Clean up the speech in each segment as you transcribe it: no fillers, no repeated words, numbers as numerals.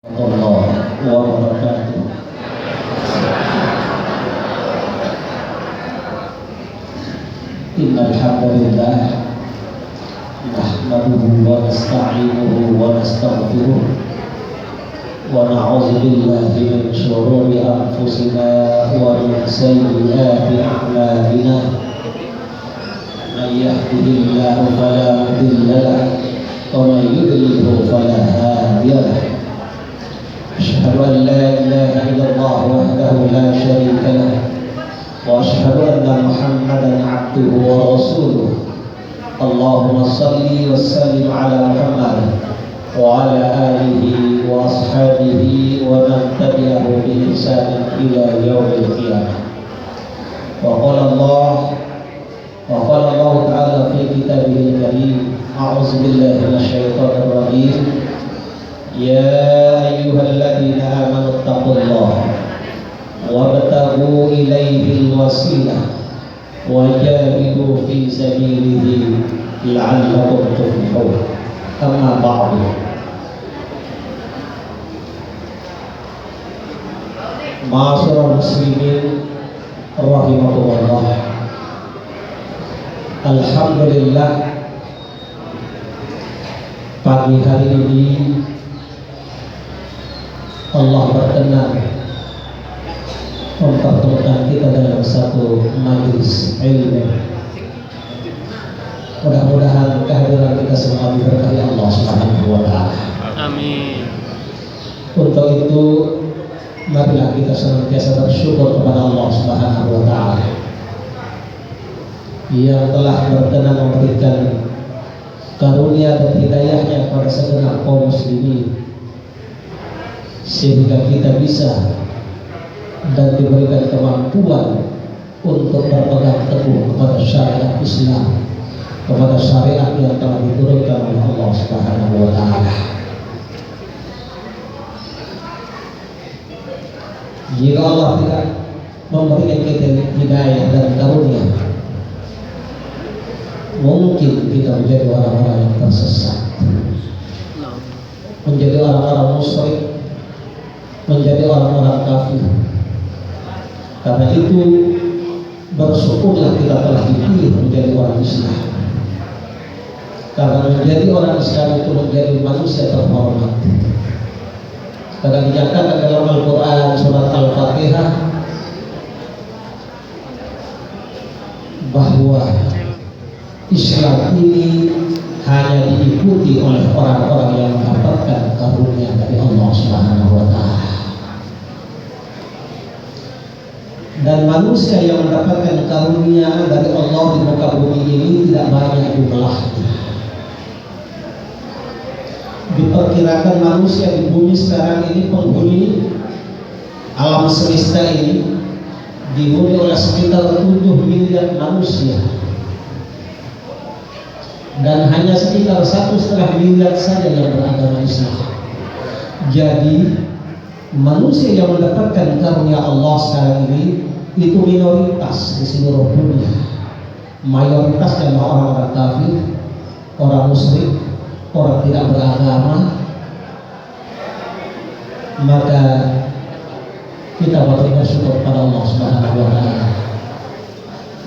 warahmatullahi wabarakatuh. Innal hamdalillah nahmaduhu wa nasta'inuhu wa nastaghfiruh wa na'udzu billahi min shururi anfusina wa min sayyiati a'malina. Man yahdihillahu fala mudilla lahu wa man yudlilhu fala hadiya lahu. Asyhadu an la ilaha illallah wahdahu la syarika lahu wa asyhadu anna Muhammadan abduhu wa rasuluh. Allahumma salli wa sallim ala Muhammad wa ala alihi wa ashabihi wa man tabi'ahu bi ihsan ila yaumil qiyamah. Wa qala Allah ta'ala fi kitabihil karim, a'udzu billahi minasyaitonir rajim. Ya ayyuhalladzina amanu taqullaha wabtaghu ilaihil wasilah wajahidu fi sabilihi la'allakum tuflihun. Amma ba'du. Ma'asyiral muslimin rahimakumullah. Alhamdulillah, pagi hari ini Allah berkenan mempertemukan kita dalam satu majelis ilmu. Mudah-mudahan kehadiran kita semua diberkahi Allah Subhanahu wa taala. Amin. Untuk itu marilah kita senantiasa bersyukur kepada Allah Subhanahu wa taala yang telah berkenan memberikan karunia dan hidayahnya kepada segenap kaum muslimin, sehingga kita bisa dan diberikan kemampuan untuk berpegang teguh kepada syariat Islam, kepada syariat yang telah diturunkan oleh Allah Subhanahu wa taala. Jika Allah tidak memberikan kita hidayah dan karunia, mungkin kita menjadi orang-orang yang tersesat, menjadi orang-orang musyrik, menjadi orang-orang kafir. Karena itu bersyukurlah kita telah dipilih menjadi orang Islam. Karena menjadi orang Islam itu menjadi manusia terhormat. Karena dinyatakan dalam Al-Quran surat Al-Fatihah bahwa Islam ini hanya diikuti oleh orang-orang yang mendapatkan karunia dari Allah Subhanahu wa taala. Dan manusia yang mendapatkan karunia dari Allah di muka bumi ini tidak banyak jumlahnya. Diperkirakan manusia di bumi sekarang ini, penghuni alam semesta ini, dihuni oleh sekitar 7 miliar manusia. Dan hanya sekitar 1,5 miliar saja yang beragama Islam. Jadi manusia yang mendapatkan karunia Allah sekarang ini itu minoritas di seluruh dunia. Mayoritas adalah orang-orang kafir, orang musyrik, orang tidak beragama. Maka kita patut bersyukur kepada Allah Subhanahu wa taala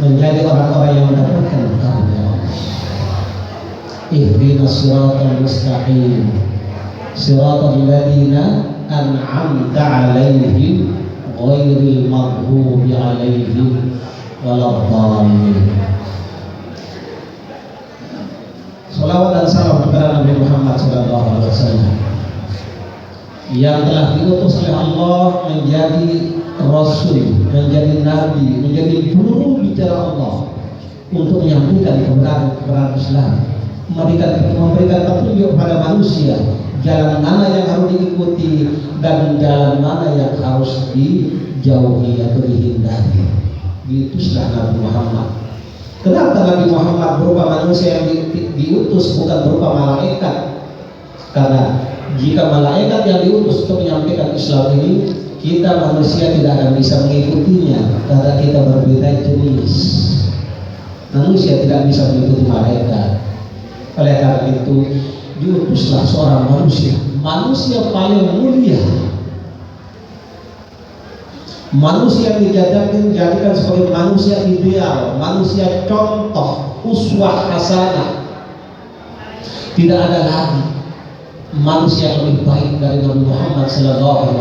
menjadi orang-orang yang mendapatkan karunia Allah. Ihdinas siratal mustaqim, siratal ladzina an'amta 'alaihim ghairil maghdubi 'alaihim waladdallin. Salawat dan salam kepada Nabi Muhammad sallallahu alaihi wasallam yang telah diutus oleh Allah menjadi rasul, menjadi nabi, menjadi juru bicara Allah untuk menyampaikan kebenaran Islam, memberikan petunjuk kepada manusia jalan mana yang harus diikuti dan jalan mana yang harus dijauhi atau dihindari. Diutuslah Nabi Muhammad. Kenapa Nabi Muhammad berupa manusia yang diutus, bukan berupa malaikat? Karena jika malaikat yang diutus untuk menyampaikan Islam ini, kita manusia tidak akan bisa mengikutinya karena kita berbeda jenis. Manusia tidak bisa mengikuti malaikat. Oleh karena itu diutuslah seorang manusia manusia paling mulia, manusia yang dijadikan sebagai manusia ideal, manusia contoh, uswah hasanah. Tidak ada lagi manusia yang lebih baik dari Nabi Muhammad SAW.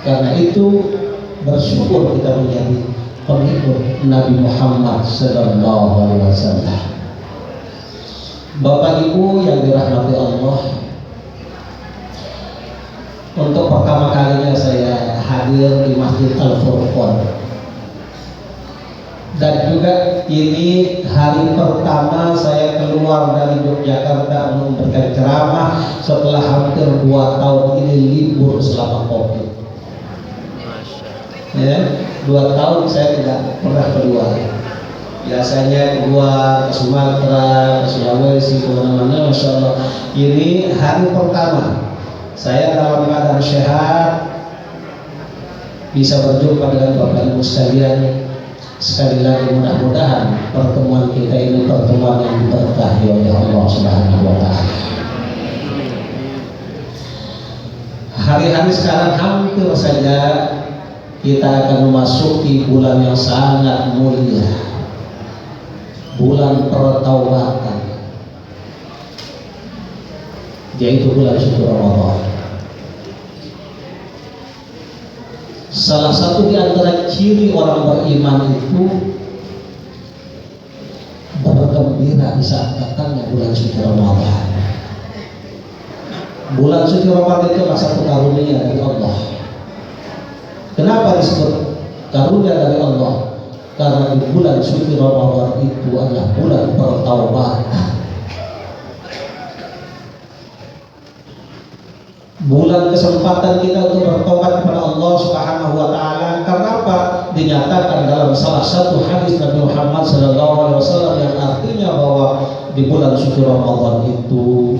Karena itu bersyukur kita menjadi pengikut Nabi Muhammad SAW. Bapak Ibu yang dirahmati Allah, untuk pertama kalinya saya hadir di Masjid Al-Furqan, dan juga ini hari pertama saya keluar dari Yogyakarta memberikan ceramah setelah hampir 2 tahun ini libur selama Covid. Ya, 2 tahun saya tidak pernah keluar. Biasanya keluar ke Sumatera, ke Sulawesi, kemana-mana. Masya Allah, ini hari pertama saya dalam keadaan sehat, bisa berjumpa dengan Bapak Ibu sekalian. Sekali lagi mudah-mudahan pertemuan kita ini pertemuan yang diberkahi oleh Allah Subhanahu wa Ta'ala. Hari-hari sekarang hampir saja kita akan memasuki bulan yang sangat mulia, bulan pertaubatan, yaitu bulan suci Ramadan. Salah satu di antara ciri orang beriman itu bergembira di saat datangnya bulan suci Ramadan. Bulan suci Ramadan itu adalah satu karunia dari Allah. Kenapa disebut karunia dari Allah? Karena di bulan suci Ramadan itu adalah bulan pertaubatan, bulan kesempatan kita untuk bertobat kepada Allah Subhanahu wa Ta'ala. Karena apa? Dinyatakan dalam salah satu hadis Nabi Muhammad SAW yang artinya bahwa di bulan suci Ramadan itu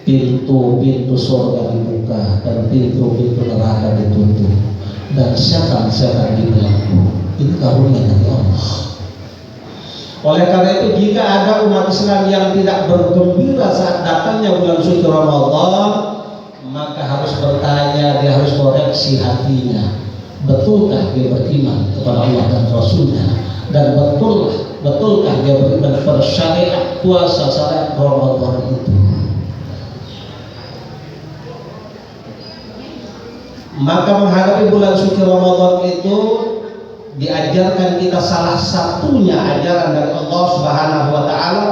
pintu-pintu surga dibuka dan pintu-pintu neraka ditutup dan setan-setan dibelenggu. Ini karunia dari Allah. Oleh karena itu, jika ada umat Islam yang tidak bergembira saat datangnya bulan suci Ramadan, maka harus bertanya, dia harus koreksi hatinya. Betulkah dia beriman kepada Allah dan Rasulnya? Dan betulkah dia beriman kepada syariat puasa syariat Ramadan itu? Maka menghadapi bulan suci Ramadan itu diajarkan kita salah satunya ajaran dari Allah Subhanahu wa Ta'ala.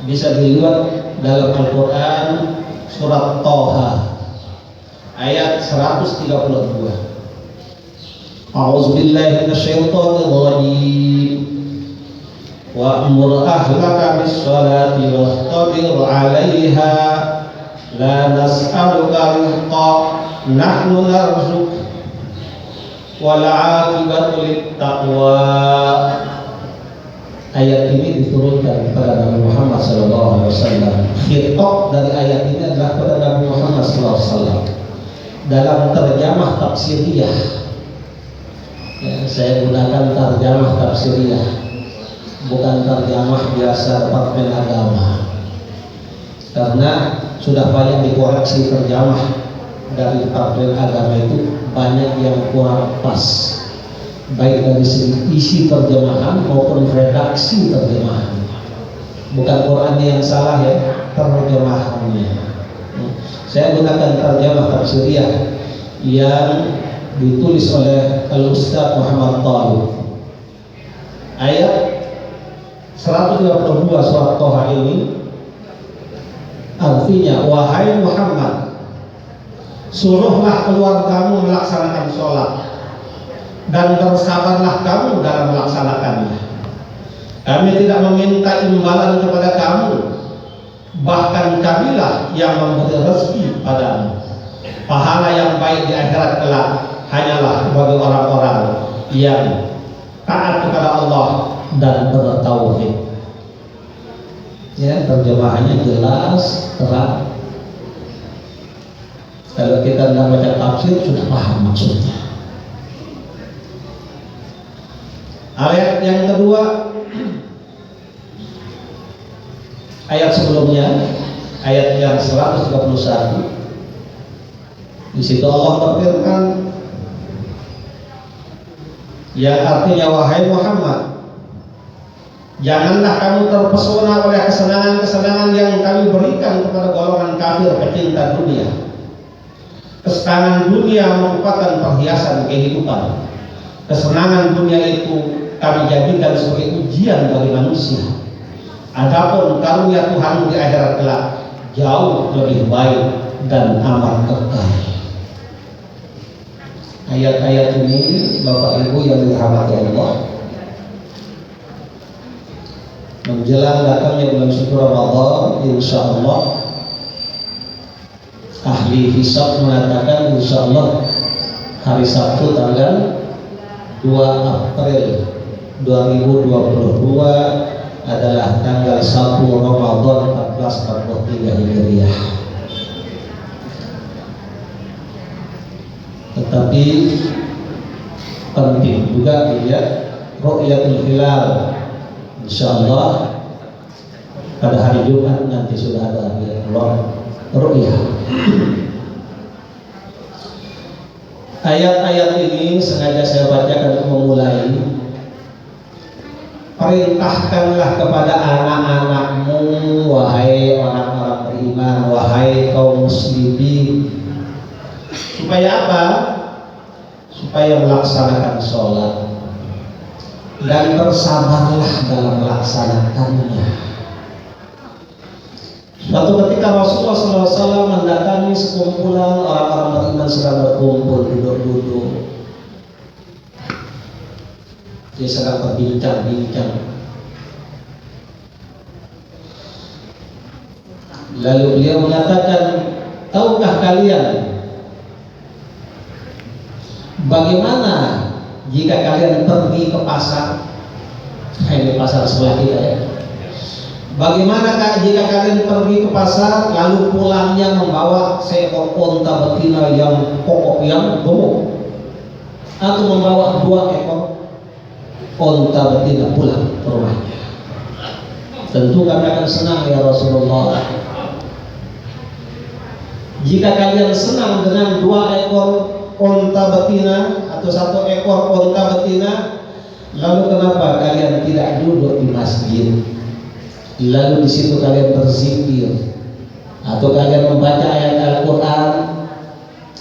Bisa dilihat dalam Al-Quran surat Toha ayat 132. A'udzubillahi minasyaitonir rajim. Wa'mur ahlaka bis-shalati wastabir 'alaiha la nas'aluka rizqa nahnu narzuq wal 'aqibatu lit-taqwa. Ayat ini diturunkan kepada Nabi Muhammad SAW. Khitab dari ayat ini adalah kepada Nabi Muhammad SAW. Dalam terjemah tafsiriyah, ya, saya gunakan terjemah tafsiriyah, bukan terjemah biasa Departemen Agama, karena sudah banyak dikoreksi terjemah dari Departemen Agama itu, banyak yang kurang pas, baik dari segi isi terjemahan maupun redaksi terjemahan. Bukan Quran yang salah ya, terjemahannya. Saya gunakan terjemah tafsiriyah yang ditulis oleh Al-Ustaz Muhammad Talib. Ayat 132 surat Toha ini artinya, wahai Muhammad, suruhlah keluargamu melaksanakan sholat dan bersabarlah kamu dalam melaksanakannya. Kami tidak meminta imbalan kepada kamu, bahkan kamilah yang memberi rezeki padamu. Pahala yang baik di akhirat kelak hanyalah bagi orang-orang yang taat kepada Allah dan bertauhid. Ya, terjemahannya jelas, terang. Kalau kita tidak baca tafsir sudah paham maksudnya. Ayat yang kedua, ayat sebelumnya ayat yang 131. Di situ Allah berfirman, yang artinya, wahai Muhammad, janganlah kamu terpesona oleh kesenangan-kesenangan yang kami berikan kepada golongan kafir pecinta dunia. Kesenangan dunia merupakan perhiasan kehidupan. Kesenangan dunia itu kami jadikan sebagai ujian bagi manusia. Adapun karunia Tuhan di akhirat kelak jauh lebih baik dan amat kekal. Ayat-ayat ini Bapak Ibu yang dirahmati Allah, menjelang datangnya bulan suci Ramadan, insya Allah ahli hisab mengatakan insya Allah hari Sabtu tanggal 2 April 2022 adalah tanggal 1 Ramadan 1443 Hijriah. Tetapi penting juga dilihat ru'yatul hilal. Insyaallah pada hari Jumat nanti sudah ada ru'yah. Ayat-ayat ini sengaja saya bacakan untuk memulai. Perintahkanlah kepada anak-anakmu, wahai orang-orang beriman, wahai kaum muslimin, supaya apa? Supaya melaksanakan sholat dan bersabarlah dalam melaksanakannya. Suatu ketika Rasulullah SAW mendatangi sekumpulan orang-orang beriman sedang berkumpul, duduk-duduk. Dia sedang berbincang-bincang. Lalu beliau mengatakan, tahukah kalian bagaimana jika kalian pergi ke pasar? Ini pasar sebelah kita ya. Bagaimana jika kalian pergi ke pasar lalu pulangnya membawa seekor unta betina yang kokoh, yang gemuk, atau membawa 2 ekor unta betina pulang ke rumahnya? Tentu kami akan senang ya Rasulullah. Jika kalian senang dengan 2 ekor unta betina atau 1 ekor unta betina, lalu kenapa kalian tidak duduk di masjid? Lalu di situ kalian berzikir, atau kalian membaca ayat Al-Quran,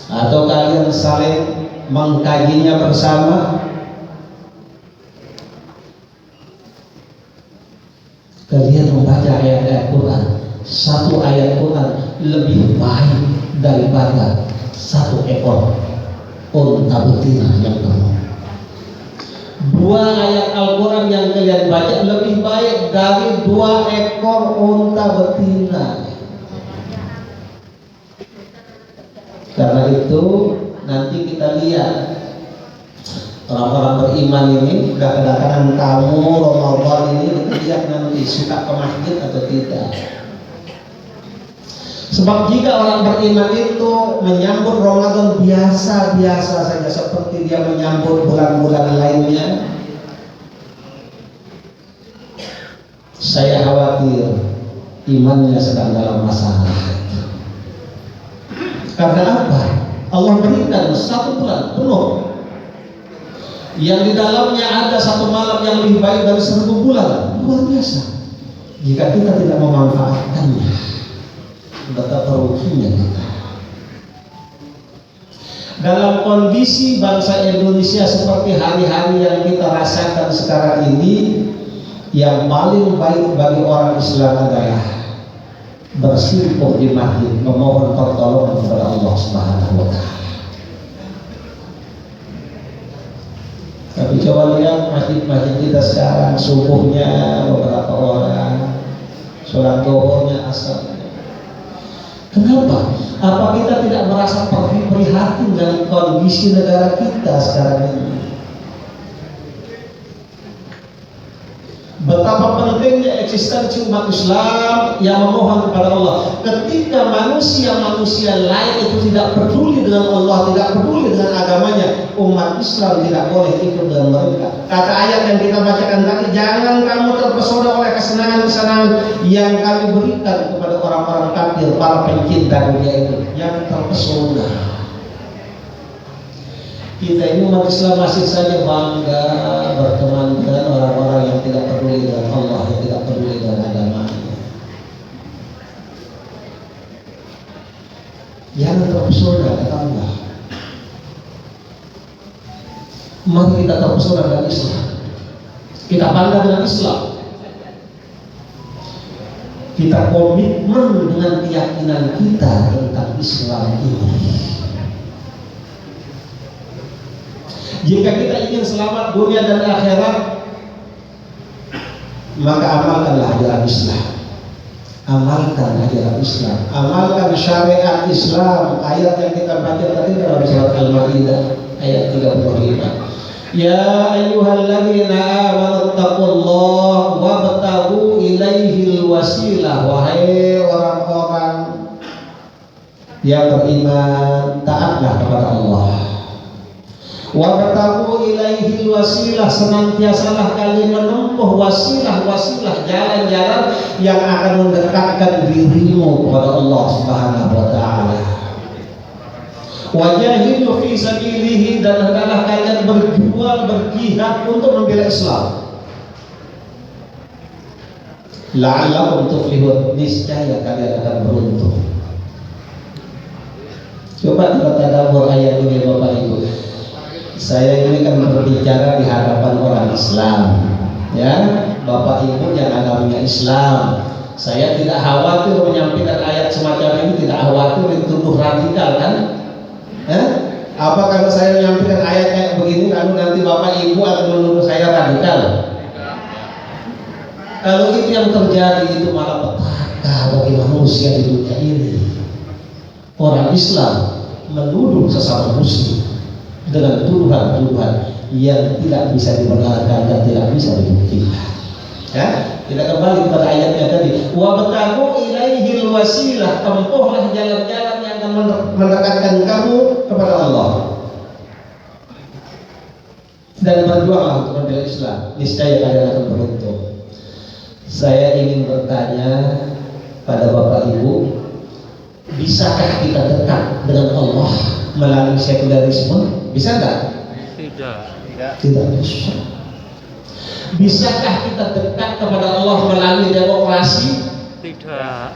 atau kalian saling mengkajinya bersama? Kalian membaca ayat Al-Quran, 1 ayat Quran lebih baik daripada 1 ekor unta betina yang gemuk. 2 ayat Al-Quran yang kalian baca lebih baik dari 2 ekor unta betina. Karena itu nanti kita lihat orang-orang beriman ini, kadang-kadang kamu Ramadan ini lihat nanti suka ke masjid atau tidak. Sebab jika orang beriman itu menyambut Ramadan biasa-biasa saja seperti dia menyambut bulan-bulan lainnya, saya khawatir imannya sedang dalam masalah. Karena apa? Allah berikan 1 bulan penuh yang di dalamnya ada 1 malam yang lebih baik dari 1000 bulan. Luar biasa. Jika kita tidak memanfaatkannya, betapa ruginya kita. Dalam kondisi bangsa Indonesia seperti hari-hari yang kita rasakan sekarang ini, yang paling baik bagi orang Islam adalah bersimpuh di masjid, memohon pertolongan kepada Allah Subhanahu wa Ta'ala. Tapi coba lihat masjid-masjid kita sekarang, subuhnya beberapa orang, sholat zuhurnya asar. Kenapa? Apa kita tidak merasa prihatin dengan kondisi negara kita sekarang ini? Betapa pentingnya eksistensi umat Islam yang memohon kepada Allah. Ketika manusia-manusia lain itu tidak peduli dengan Allah, tidak peduli dengan agamanya, umat Islam tidak boleh ikut dengan mereka. Kata ayat yang kita bacakan tadi, jangan kamu terpesona oleh kesenangan-kesenangan yang kami berikan kepada orang-orang kafir, para pencinta dunia itu. Yang terpesona. Kita ini umat Islam masih saja bangga berteman dengan orang-orang yang tidak peduli dengan Allah, yang tidak peduli dengan agamanya. Jangan terpesona kata Allah. Mari kita terpesona dengan Islam. Kita bangga dengan Islam. Kita komitmen dengan keyakinan kita tentang Islam ini. Jika kita ingin selamat dunia dan akhirat, maka amalkanlah ajaran Islam. Amalkan ajaran Islam. Amalkan syariat Islam. Ayat yang kita baca tadi dalam surat Al-Maidah ayat 35. Ya ayyuhalladzina amanu taqullaha wabtaghu ilaihil wasilah. Wahai orang-orang yang beriman, taatlah kepada Allah. Wabtaghu ilaihil wasilah, senantiasalah kalian menempuh wasilah-wasilah, jalan-jalan yang akan mendekatkan dirimu kepada Allah Subhanahu wa taala. Wajahidu fi sabilihi, dan hendaklah kalian berjuang, berjihad untuk membela Islam. La'allakum tuflihun, niscaya kalian akan beruntung. Coba kita tadabbur ayat ini Bapak Ibu. Saya ini kan berbicara di hadapan orang Islam, ya, Bapak Ibu yang agamanya Islam. Saya tidak khawatir menyampaikan ayat semacam ini, tidak khawatir dituduh radikal kan? Apa kalau saya menyampaikan ayat kayak begini, lalu nanti Bapak Ibu akan menuduh saya radikal? Kalau itu yang terjadi, itu malah petaka bagi manusia di dunia ini. Orang Islam menuduh sesama Muslim dengan tuduhan-tuduhan yang tidak bisa dibenarkan dan tidak bisa dibuktikan. Ya, kita kembali kepada ayatnya tadi. Wabtaghu ilaihil wasilah, tempuhlah jalan-jalan yang akan mendekatkan kamu kepada Allah. Dan berjuanglah untuk membela Islam. Niscaya kalian akan beruntung. Saya ingin bertanya pada Bapak Ibu, bisakah kita dekat dengan Allah melalui sekularisme? Bisa enggak? Tidak bisa. Bisakah kita dekat kepada Allah melalui demokrasi? Tidak.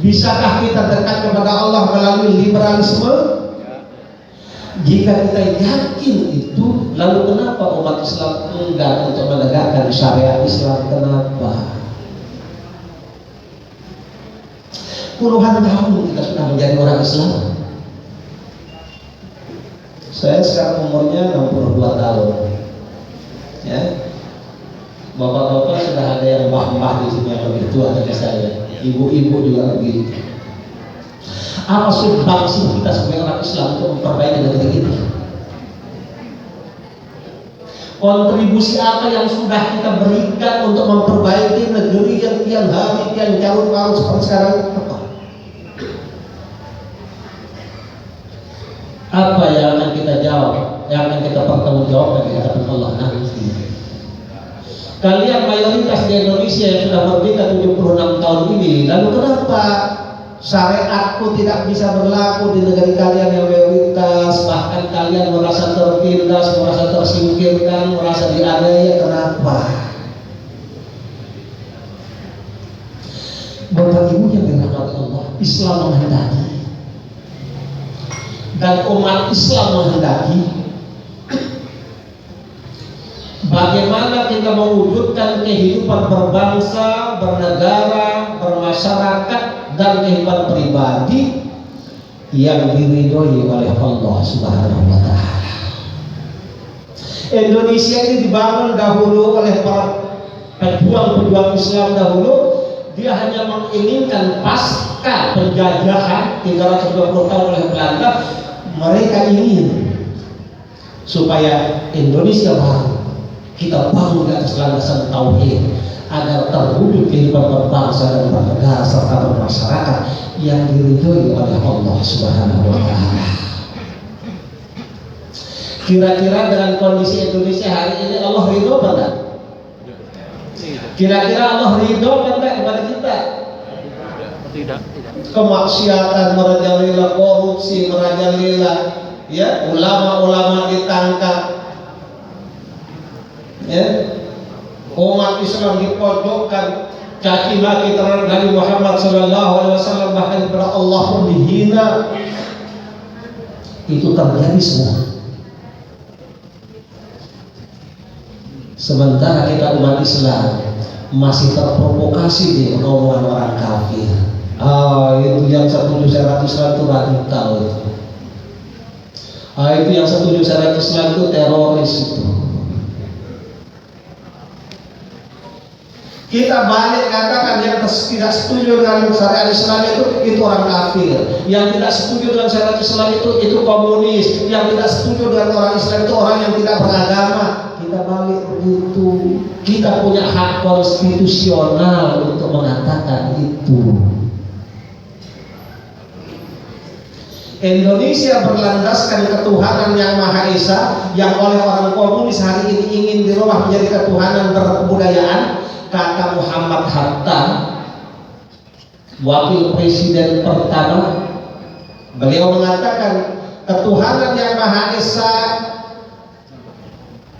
Bisakah kita dekat kepada Allah melalui liberalisme? Jika kita yakin itu, lalu kenapa umat Islam enggan untuk menegakkan syariat Islam? Kenapa? Puluhan tahun kita sudah menjadi orang Islam. Saya sekarang umurnya 62 tahun. Ya. Bapak-bapak sudah ada yang mbah-mbah di sini yang lebih tua dari saya. Ibu-ibu juga begitu. Apa sumbangsi kita sebagai orang Islam untuk memperbaiki negeri ini? Kontribusi apa yang sudah kita berikan untuk memperbaiki negeri yang kian hari kian carut-marut seperti sekarang? Apa yang akan kita jawab, yang akan kita pertanggungjawabkan di hadapan Allah nanti? Kalian mayoritas di Indonesia yang sudah merdeka 76 tahun ini, lalu kenapa syariatku tidak bisa berlaku di negeri kalian yang mayoritas? Bahkan kalian merasa tertindas, merasa tersingkirkan, merasa dianiaya. Kenapa? Bapak Ibu yang dirahmati Allah, Islam menghendaki dan umat Islam menghendaki bagaimana kita mewujudkan kehidupan berbangsa, bernegara, bermasyarakat, dan kehidupan pribadi yang diridhoi oleh Allah Subhanahu wa taala. Indonesia ini dibangun dahulu oleh para pejuang-pejuang Islam dahulu. Dia hanya menginginkan pasca penjajahan 320 tahun oleh Belanda, mereka ingin supaya Indonesia baru Kita bangun di atas landasan tauhid agar terwujud kehidupan berbangsa dan bernegara serta bermasyarakat yang diridhoi oleh Allah Subhanahu wa taala. Kira-kira dengan kondisi Indonesia hari ini Allah ridho apa enggak? Kira-kira Allah ridho apa enggak kepada kita? Tidak. Kemaksiatan merajalela, korupsi merajalela, ya, ulama-ulama ditangkap, ya, umat Islam dipojokkan, caci maki terhadap Nabi Muhammad SAW, bahkan kepada Allah pun dihina. Itu terjadi semua. Sementara kita umat Islam masih terprovokasi di omongan orang kafir. Itu yang setuju syarat Islam itu radikal itu. Itu yang setuju syarat Islam itu teroris itu. Kita balik katakan yang tidak setuju dengan syariat Islam itu orang kafir. Yang tidak setuju dengan syariat Islam itu komunis. Yang tidak setuju dengan orang Islam itu orang yang tidak beragama. Kita balik begitu. Kita punya hak konstitusional untuk mengatakan itu. Indonesia berlandaskan ketuhanan yang Maha Esa yang oleh orang komunis hari ini ingin dirubah menjadi ketuhanan berkebudayaan. Kata Muhammad Hatta, wakil presiden pertama, beliau mengatakan ketuhanan yang Maha Esa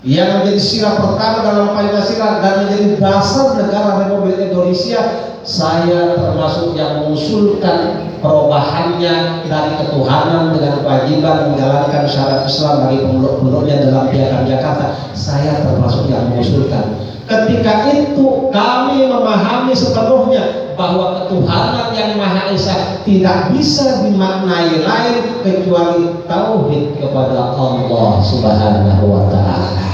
yang menjadi sila pertama dalam Pancasila dan menjadi dasar negara Republik Indonesia. Saya termasuk yang mengusulkan perubahannya dari ketuhanan dengan kewajiban menjalankan syarat Islam bagi pemeluk-pemeluknya dalam Piagam Jakarta. Saya termasuk yang mengusulkan. Ketika itu kami memahami sepenuhnya bahwa ketuhanan yang Maha Esa tidak bisa dimaknai lain kecuali tauhid kepada Allah Subhanahu wa taala.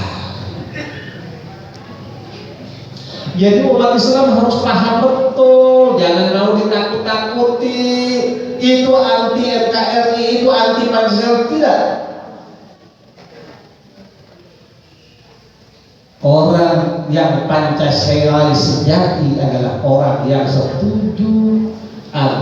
Jadi umat Islam harus paham betul, jangan mau ditakut-takuti. Itu anti NKRI, itu anti Pancasila, tidak. Orang yang Pancasilais sejati adalah orang yang setuju agar